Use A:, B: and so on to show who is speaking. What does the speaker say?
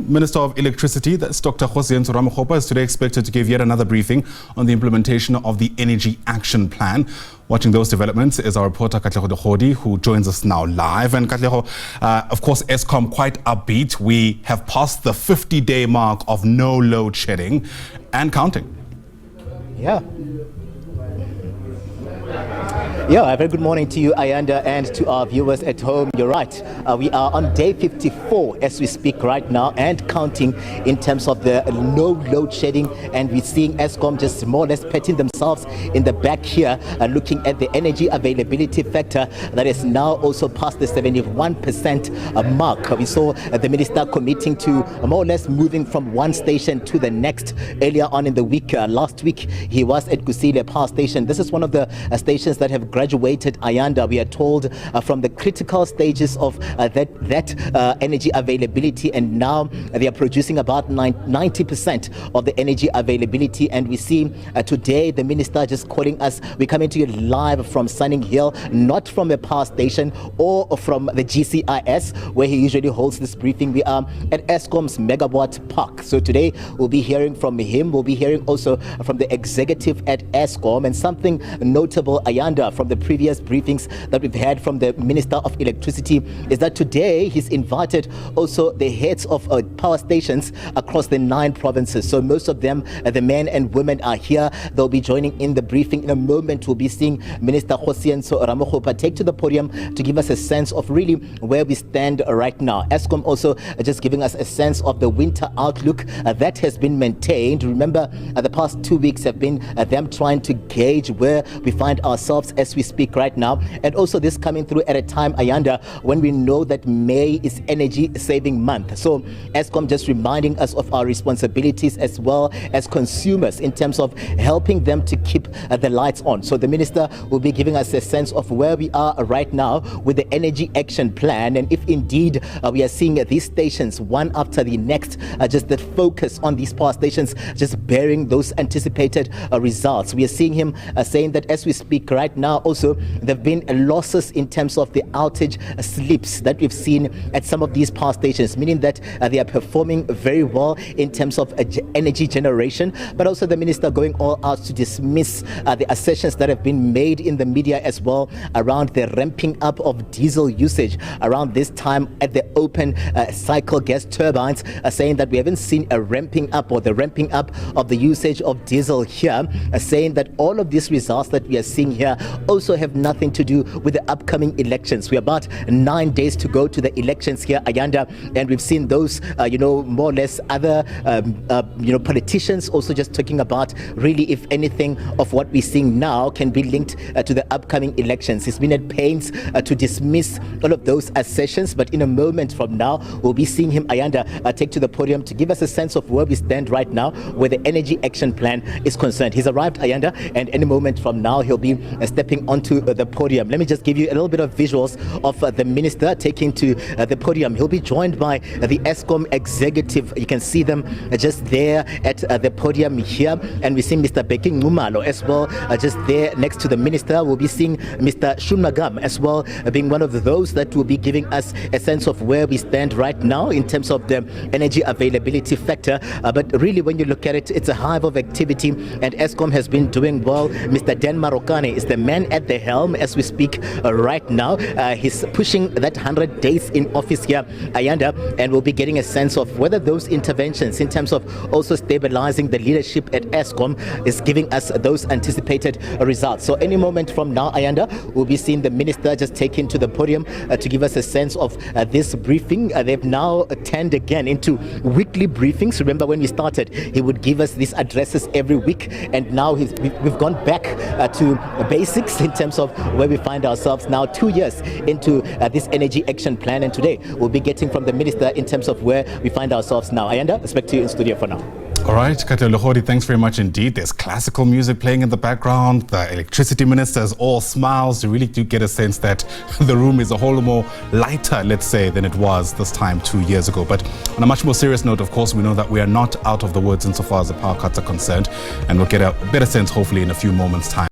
A: Minister of Electricity, that's Dr. Kgosientsho Ramokgopa, is today expected to give yet another briefing on the implementation of the Energy Action Plan. Watching those developments is our reporter Katlego, who joins us now live. And Katlego, of course, Eskom quite upbeat. We have passed the 50-day mark of no load shedding and counting.
B: Yeah, a very good morning to you, Ayanda, and to our viewers at home. You're right. We are on day 54 as we speak right now and counting in terms of the no load shedding. And we're seeing Eskom just more or less patting themselves in the back here, looking at the energy availability factor that is now also past the 71% mark. We saw the minister committing to more or less moving from one station to the next earlier on in the week. Last week, he was at Kusile Power Station. This is one of the stations that have graduated, Ayanda, we are told, from the critical stages of that energy availability, and now they are producing about 90% of the energy availability. And we see today the minister just calling us. We're coming to you live from Sunning Hill, not from a power station or from the GCIS where he usually holds this briefing. We are at Eskom's Megawatt Park. So today we'll be hearing from him. We'll be hearing also from the executive at Eskom, and something notable, Ayanda, from the previous briefings that we've had from the Minister of Electricity is that today he's invited also the heads of power stations across the 9 provinces. So most of them, the men and women, are here. They'll be joining in the briefing. In a moment, we'll be seeing Minister Kgosientsho Ramokgopa take to the podium to give us a sense of really where we stand right now. Eskom also just giving us a sense of the winter outlook that has been maintained. Remember, the past 2 weeks have been them trying to gauge where we find ourselves as we speak right now, and also this coming through at a time, Ayanda, when we know that May is energy saving month. So Eskom just reminding us of our responsibilities as well as consumers in terms of helping them to keep the lights on. So the minister will be giving us a sense of where we are right now with the Energy Action Plan, and if indeed we are seeing these stations one after the next, just that focus on these power stations just bearing those anticipated results. We are seeing him saying that as we speak right now, also there have been losses in terms of the outage slips that we've seen at some of these power stations, meaning that they are performing very well in terms of energy generation. But also the minister going all out to dismiss the assertions that have been made in the media as well around the ramping up of diesel usage around this time at the open cycle gas turbines, saying that we haven't seen a ramping up or the ramping up of the usage of diesel here, saying that all of these results that we are seeing here also have nothing to do with the upcoming elections. We're about 9 days to go to the elections here, Ayanda, and we've seen those, more or less other, politicians also just talking about really, if anything, of what we're seeing now can be linked to the upcoming elections. He's been at pains to dismiss all of those assertions, but in a moment from now, we'll be seeing him, Ayanda, take to the podium to give us a sense of where we stand right now, where the Energy Action Plan is concerned. He's arrived, Ayanda, and any moment from now, he'll be stepping onto the podium. Let me just give you a little bit of visuals of the minister taking to the podium. He'll be joined by the Eskom executive. You can see them just there at the podium here, and we see Mr. Beki Ngumalo as well just there next to the minister. We'll be seeing Mr. Shunmagam as well, being one of those that will be giving us a sense of where we stand right now in terms of the energy availability factor. But really, when you look at it, it's a hive of activity, and Eskom has been doing well. Mr. Dan Marokane is the man at the helm as we speak right now. He's pushing that 100 days in office here, Ayanda, and we'll be getting a sense of whether those interventions in terms of also stabilizing the leadership at Eskom is giving us those anticipated results. So any moment from now, Ayanda, we'll be seeing the minister just taking to the podium to give us a sense of this briefing. They've now turned again into weekly briefings. Remember when we started, he would give us these addresses every week, and now we've gone back to basics in terms of where we find ourselves now 2 years into this Energy Action Plan, and today we'll be getting from the minister in terms of where we find ourselves now. Ayanda, respect to you in studio for now.
A: All right, Katlego, thanks very much indeed. There's classical music playing in the background. The electricity minister is all smiles. You really do get a sense that the room is a whole lot more lighter, let's say, than it was this time 2 years ago. But on a much more serious note, of course, we know that we are not out of the woods insofar as the power cuts are concerned, and we'll get a better sense hopefully in a few moments' time.